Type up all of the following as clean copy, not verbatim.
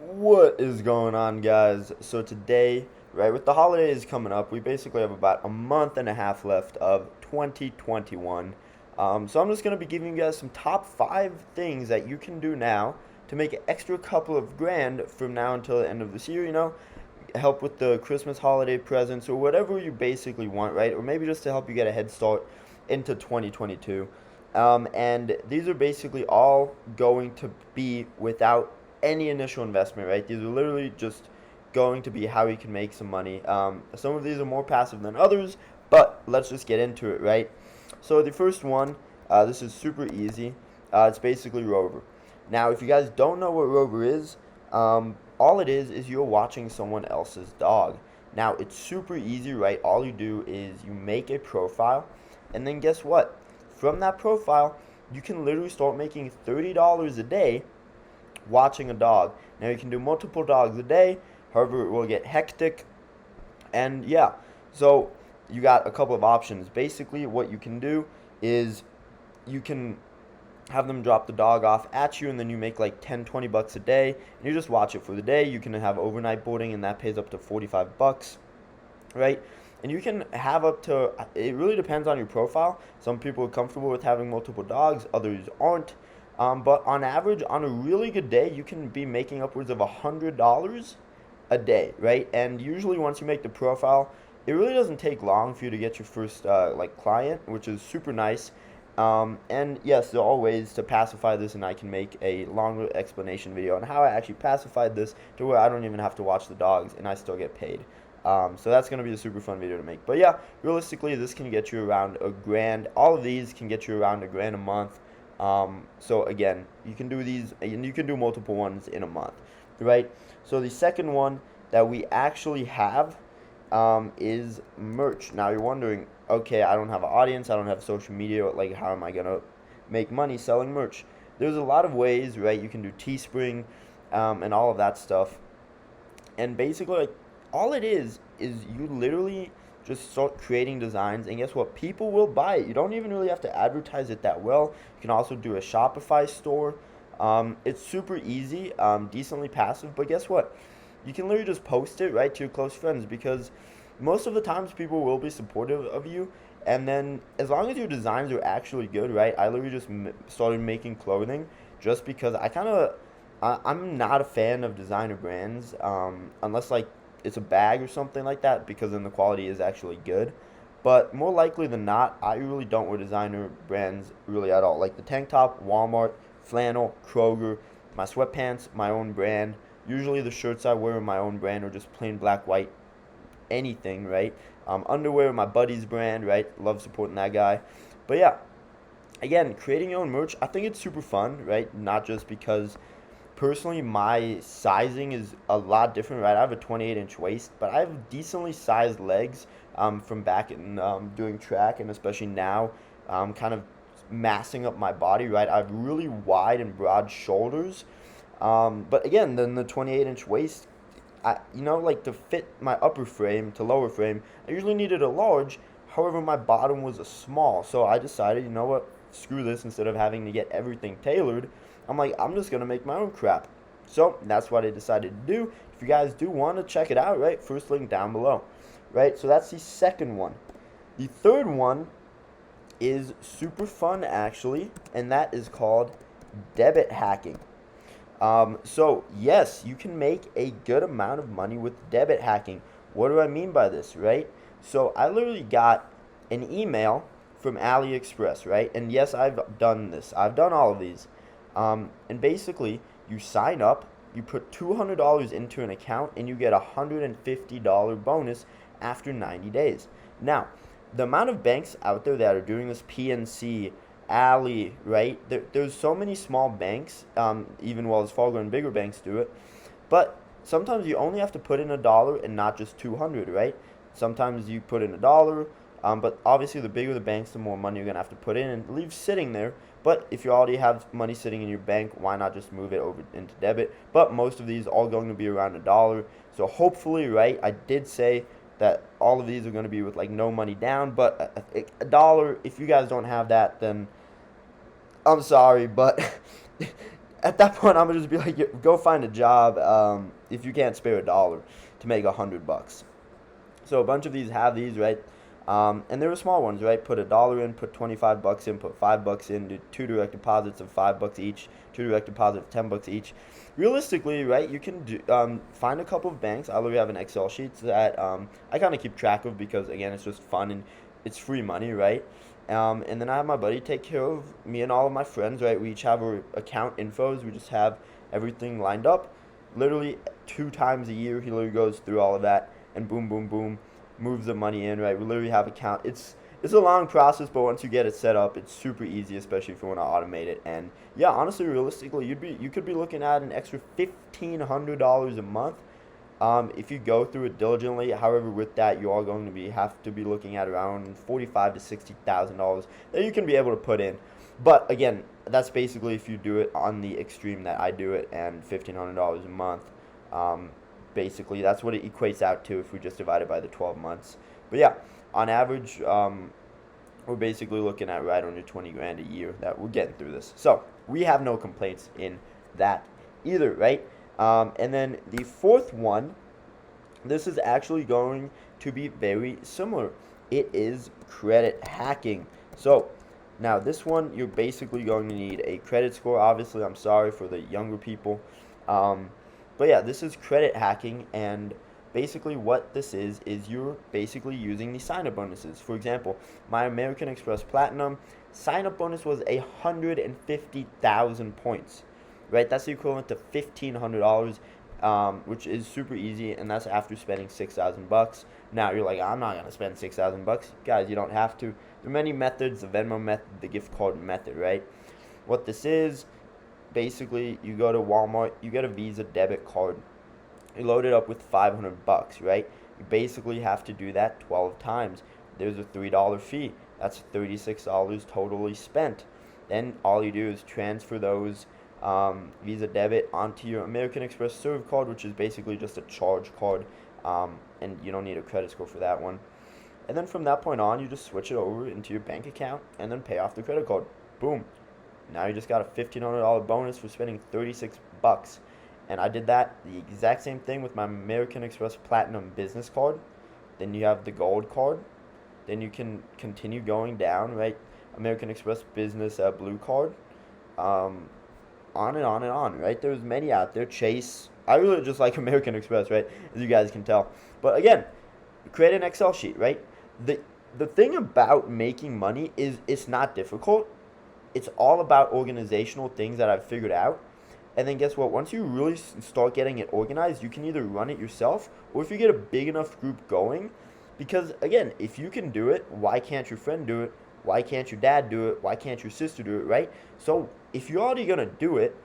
What is going on, guys? So today, right, with the holidays coming up, we basically have about a month and a half left of 2021. So I'm just going to be giving you guys some top 5 things that you can do now to make an extra couple of grand from now until the end of this year, help with the Christmas holiday presents or whatever you basically want, right? Or maybe just to help you get a head start into 2022. And these are basically all going to be without any initial investment, right? These are literally just going to be how you can make some money. Some of these are more passive than others, but let's just get into it, right? So the first one, this is super easy. It's basically Rover. Now, if you guys don't know what Rover is, all it is you're watching someone else's dog. Now, it's super easy, right? All you do is you make a profile, and then guess what? From that profile, you can literally start making $30 a day watching a dog. Now, you can do multiple dogs a day, however, it will get hectic. And yeah, so you got a couple of options. Basically, what you can do is you can have them drop the dog off at you, and then you make like 10, 20 bucks a day, and you just watch it for the day. You can have overnight boarding, and that pays up to 45 bucks, right? And you can have up to, it really depends on your profile. Some people are comfortable with having multiple dogs, others aren't. But on average, on a really good day, you can be making upwards of $100 a day, right? And usually once you make the profile, it really doesn't take long for you to get your first client, which is super nice. And yes, there are ways to pacify this, and I can make a longer explanation video on how I actually pacified this to where I don't even have to watch the dogs and I still get paid. So that's going to be a super fun video to make. But yeah, realistically, this can get you around a grand. All of these can get you around a grand a month. So again, you can do these, and you can do multiple ones in a month, right? So the second one that we actually have is merch. Now you're wondering, okay, I don't have an audience, I don't have social media, like how am I gonna make money selling merch? There's a lot of ways, right? You can do Teespring, and all of that stuff. And basically, like, all it is you literally just start creating designs, and guess what? People will buy it. You don't even really have to advertise it that well. You can also do a Shopify store. It's super easy, decently passive, but guess what? You can literally just post it right to your close friends, because most of the times people will be supportive of you. And then as long as your designs are actually good, right? I literally just started making clothing just because I'm not a fan of designer brands, unless like it's a bag or something like that, because then the quality is actually good. But more likely than not, I really don't wear designer brands really at all. Like the tank top, Walmart, flannel, Kroger, my sweatpants, my own brand. Usually the shirts I wear are my own brand, or just plain black, white, anything, right? Underwear, my buddy's brand, right? Love supporting that guy. But yeah, again, creating your own merch, I think it's super fun, right? Not just because personally my sizing is a lot different, right? I have a 28-inch waist, but I have decently sized legs, from back in doing track, and especially now kind of massing up my body, right? I have really wide and broad shoulders, but again, then the 28-inch waist, like to fit my upper frame to lower frame, I usually needed a large. However, my bottom was a small, so I decided, you know what, screw this. Instead of having to get everything tailored, I'm like, I'm just gonna make my own crap. So that's what I decided to do. If you guys do want to check it out, right, first link down below, right? So that's the second one. The third one is super fun, actually, and that is called debit hacking. So yes, you can make a good amount of money with debit hacking. What do I mean by this, right? So I literally got an email from AliExpress, right? And yes, I've done this. I've done all of these. And basically, you sign up, you put $200 into an account, and you get a $150 bonus after 90 days. Now, the amount of banks out there that are doing this, PNC, Ali, right? There's so many small banks, even Wells Fargo and bigger banks do it. But sometimes you only have to put in $1 and not just 200, right? Sometimes you put in $1, but obviously the bigger the banks, the more money you're gonna have to put in and leave sitting there. But if you already have money sitting in your bank, why not just move it over into debit? But most of these are going to be around $1. So hopefully, right? I did say that all of these are going to be with like no money down, but $1. If you guys don't have that, then I'm sorry, but at that point, I'm gonna just be like, go find a job if you can't spare $1 to make $100. So a bunch of these have these, right? And they're small ones, right? Put $1 in, put $25 in, put $5 in, do 2 direct deposits of $5 each, 2 direct deposits of $10 each. Realistically, right? You can find a couple of banks. I literally have an Excel sheet that I kind of keep track of because again, it's just fun and it's free money, right? And then I have my buddy take care of me and all of my friends, right? We each have our account infos. We just have everything lined up. Literally 2 times a year, he literally goes through all of that and boom, boom, boom, moves the money in, right? We literally have account. It's a long process, but once you get it set up, it's super easy, especially if you want to automate it. And yeah, honestly, realistically, you could be looking at an extra $1,500 a month. If you go through it diligently. However, with that, you are going to have to be looking at around $45,000 to $60,000 that you can be able to put in. But again, that's basically if you do it on the extreme that I do it, and $1,500 a month. Basically, that's what it equates out to if we just divide it by the 12 months. But yeah, on average, we're basically looking at right under 20 grand a year that we're getting through this. So we have no complaints in that either, right? And then the fourth one, this is actually going to be very similar. It is credit hacking. So now this one, you're basically going to need a credit score. Obviously, I'm sorry for the younger people. But yeah, this is credit hacking, and basically what this is you're basically using the sign-up bonuses. For example, my American Express Platinum sign-up bonus was 150,000 points, right? That's the equivalent to $1,500, which is super easy, and that's after spending $6,000. Now you're like, I'm not gonna spend $6,000, guys. You don't have to. There are many methods: the Venmo method, the gift card method, right? What this is, basically, you go to Walmart, you get a Visa debit card. You load it up with $500, right? You basically have to do that 12 times. There's a $3 fee. That's $36 totally spent. Then all you do is transfer those Visa debit onto your American Express Serve card, which is basically just a charge card, and you don't need a credit score for that one. And then from that point on, you just switch it over into your bank account and then pay off the credit card. Boom. Now you just got a $1,500 bonus for spending $36. And I did that the exact same thing with my American Express Platinum business card. Then you have the gold card. Then you can continue going down, right? American Express Business Blue card. On and on and on, right? There's many out there. Chase. I really just like American Express, right? As you guys can tell. But again, create an Excel sheet, right? The thing about making money is it's not difficult. It's all about organizational things that I've figured out. And then guess what? Once you really start getting it organized, you can either run it yourself, or if you get a big enough group going, because again, if you can do it, why can't your friend do it? Why can't your dad do it? Why can't your sister do it, right? So if you're already going to do it,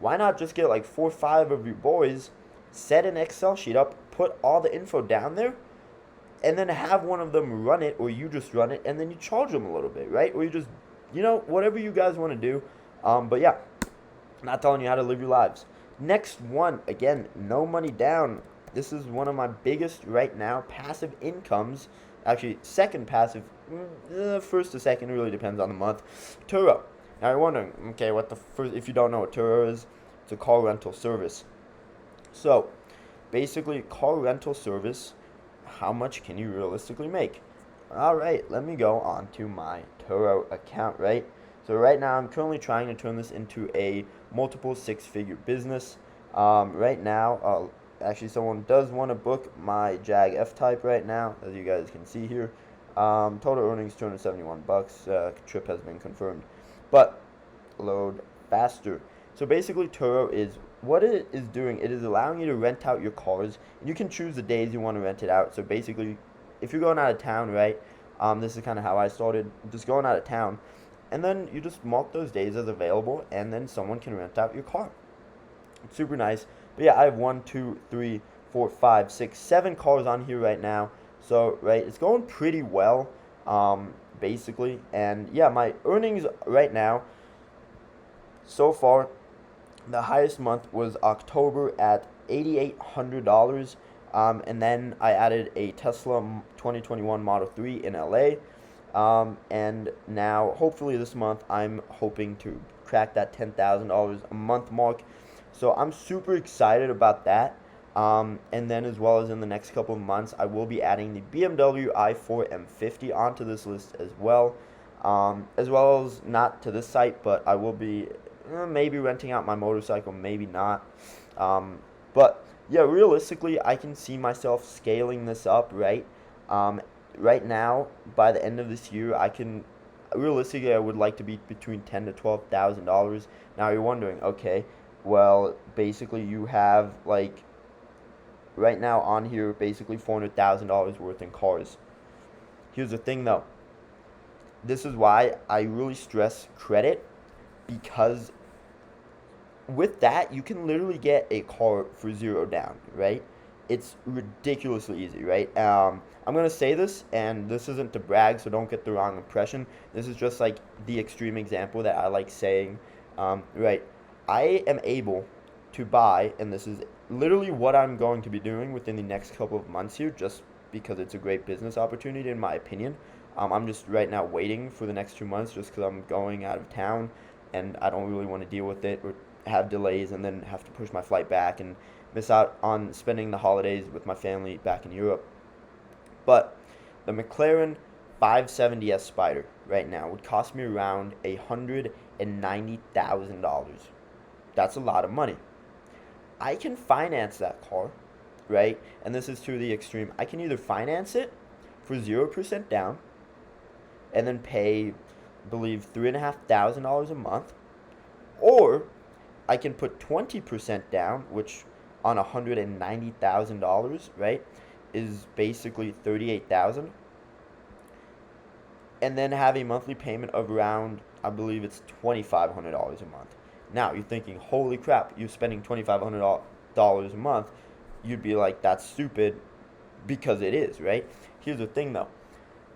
why not just get like 4 or 5 of your boys, set an Excel sheet up, put all the info down there, and then have one of them run it, or you just run it, and then you charge them a little bit, right? Or you just, whatever you guys want to do. But yeah, I'm not telling you how to live your lives. Next one, again, no money down. This is one of my biggest right now passive incomes. Actually, second passive, first to second, it really depends on the month. Turo. Now you're wondering, okay, what the first? If you don't know what Turo is, it's a car rental service. So, basically, car rental service. How much can you realistically make? All right, let me go on to my Turo account, right? So right now, I'm currently trying to turn this into a multiple 6-figure business. Right now, actually, someone does want to book my Jag F-Type right now, as you guys can see here. Total earnings $271. Trip has been confirmed. But load faster. So basically, Turo is what it is doing. It is allowing you to rent out your cars, and you can choose the days you want to rent it out. So basically, if you're going out of town, right? This is kind of how I started. Just going out of town. And then you just mark those days as available, and then someone can rent out your car. It's super nice. But yeah, I have 1, 2, 3, 4, 5, 6, 7 cars on here right now. So, right, it's going pretty well, basically. And yeah, my earnings right now, so far, the highest month was October at $8,800. And then I added a Tesla 2021 Model 3 in LA. And now, hopefully this month, I'm hoping to crack that $10,000 a month mark. So I'm super excited about that. And then as well as in the next couple of months, I will be adding the BMW i4 M50 onto this list as well. As well as not to this site, but I will be maybe renting out my motorcycle, maybe not. But yeah, realistically, I can see myself scaling this up, right? Right now, by the end of this year, realistically, I would like to be between $10,000 to $12,000. Now you're wondering, okay, well, basically you have like right now on here basically $400,000 worth in cars. Here's the thing though. This is why I really stress credit, because with that you can literally get a car for zero down, right? It's ridiculously easy, right? I'm gonna say this, and this isn't to brag, so don't get the wrong impression. This is just like the extreme example that I like saying. Right, I am able to buy, and this is literally what I'm going to be doing within the next couple of months here, just because it's a great business opportunity in my opinion. I'm just right now waiting for the next 2 months just because I'm going out of town, and I don't really want to deal with it or have delays and then have to push my flight back and miss out on spending the holidays with my family back in Europe. But the McLaren 570S Spider right now would cost me around $190,000. That's a lot of money. I can finance that car, right? And this is to the extreme. I can either finance it for 0% down and then pay, I believe, $3,500 a month, or I can put 20% down, which on $190,000, right, is basically $38,000, and then have a monthly payment of around, I believe it's $2,500 a month. Now you're thinking, holy crap, you're spending $2,500 a month. You'd be like, that's stupid, because it is, right? Here's the thing though.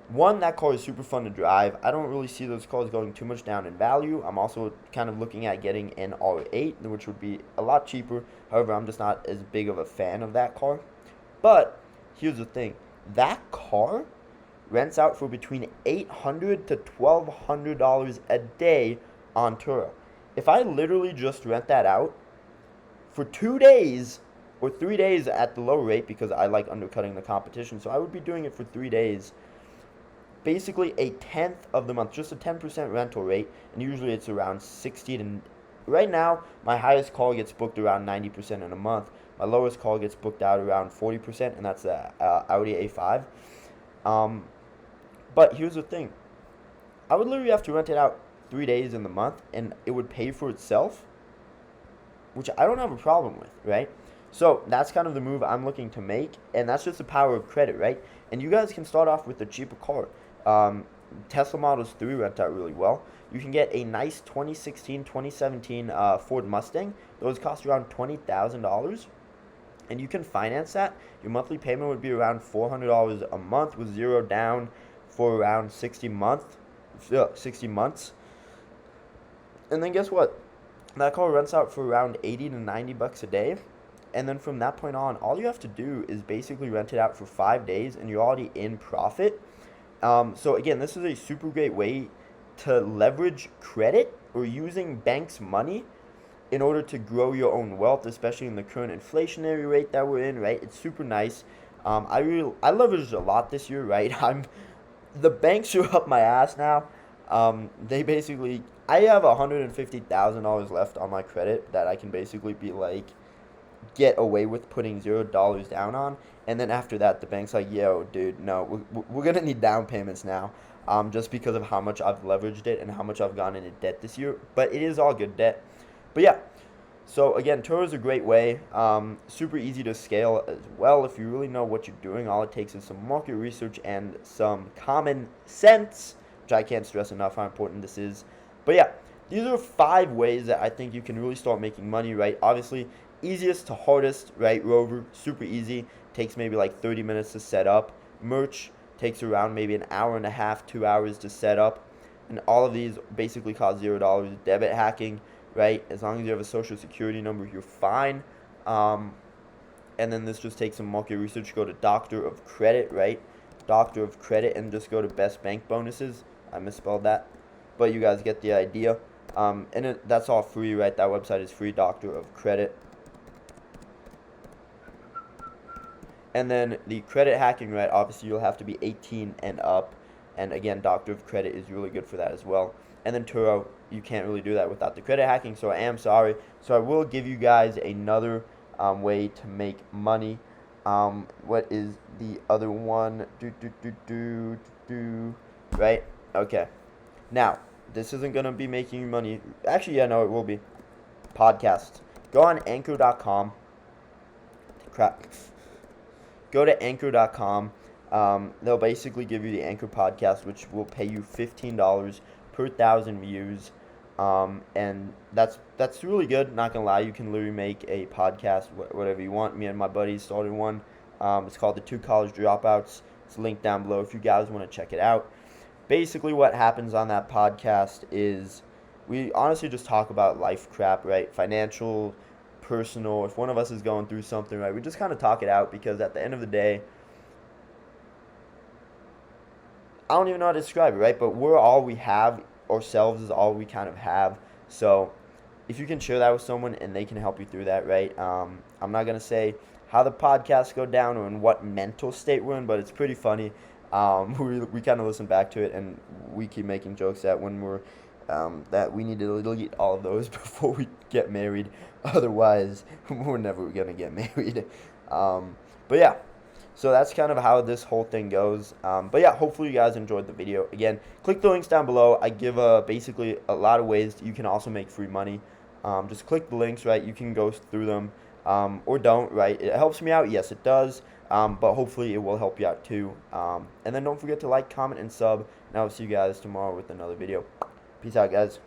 One, that car is super fun to drive. I don't really see those cars going too much down in value. I'm also kind of looking at getting an R8, which would be a lot cheaper. However, I'm just not as big of a fan of that car. But here's the thing. That car rents out for between $800 to $1,200 a day on Turo. If I literally just rent that out for 2 days or 3 days at the low rate, because I like undercutting the competition, so I would be doing it for 3 days, basically a tenth of the month, just a 10% rental rate, and usually it's around 60 to, right now, my highest call gets booked around 90% in a month. My lowest call gets booked out around 40%, and that's the Audi A5. But here's the thing. I would literally have to rent it out 3 days in the month, and it would pay for itself, which I don't have a problem with, right? So that's kind of the move I'm looking to make, and that's just the power of credit, right? And you guys can start off with a cheaper car. Tesla Models 3 rent out really well. You can get a nice 2016, 2017 Ford Mustang. Those cost around $20,000, and you can finance that. Your monthly payment would be around $400 a month with zero down for around 60 months. And then guess what? That car rents out for around 80 to 90 bucks a day. And then from that point on, all you have to do is basically rent it out for 5 days, and you're already in profit. So again, this is a super great way to leverage credit or using banks' money in order to grow your own wealth, especially in the current inflationary rate that we're in, right? It's super nice. I leveraged a lot this year, right? The banks are up my ass now. I have $150,000 left on my credit that I can basically be like, get away with putting $0 down on, and then after that the bank's like, yo dude, no, we're gonna need down payments now, just because of how much I've leveraged it and how much I've gone into debt this year. But it is all good debt. But yeah, so again, Turo is a great way, super easy to scale as well if you really know what you're doing. All it takes is some market research and some common sense, which I can't stress enough how important this is. But yeah, these are 5 ways that I think you can really start making money, right? Obviously, easiest to hardest, right? Rover, super easy, takes maybe like 30 minutes to set up. Merch takes around maybe an hour and a half, 2 hours to set up. And all of these basically cost $0. Debit hacking, right? As long as you have a social security number, you're fine. And then this just takes some market research. Go to Doctor of Credit, right? Doctor of Credit, and just go to Best Bank Bonuses. I misspelled that, but you guys get the idea. That's all free, right? That website is free, Doctor of Credit. And then the credit hacking, right? Obviously, you'll have to be 18 and up. And again, Doctor of Credit is really good for that as well. And then Turo, you can't really do that without the credit hacking, so I am sorry. So I will give you guys another way to make money. What is the other one? Right? Okay. Now, this isn't going to be making you money. Actually, yeah, no, it will be. Podcasts. Go on anchor.com. Crap. Go to anchor.com. They'll basically give you the Anchor podcast, which will pay you $15 per 1,000 views. And that's really good. Not gonna lie, you can literally make a podcast whatever you want. Me and my buddies started one. It's called the Two College Dropouts. It's linked down below if you guys want to check it out. Basically, what happens on that podcast is we honestly just talk about life crap, right? Financial, personal. If one of us is going through something, right, we just kind of talk it out, because at the end of the day, I don't even know how to describe it, right? But we're all we have. Ourselves is all we kind of have. So if you can share that with someone and they can help you through that, right? I'm not going to say how the podcasts go down or in what mental state we're in, but it's pretty funny. We kind of listen back to it, and we keep making jokes that when we're that we need to delete all of those before we get married. Otherwise, we're never going to get married. But yeah. So that's kind of how this whole thing goes. But yeah, hopefully you guys enjoyed the video. Again, click the links down below. I give basically a lot of ways you can also make free money. Just click the links, right? You can go through them or don't, right? It helps me out. Yes, it does. But hopefully it will help you out too. And then don't forget to like, comment, and sub. And I will see you guys tomorrow with another video. Peace out, guys.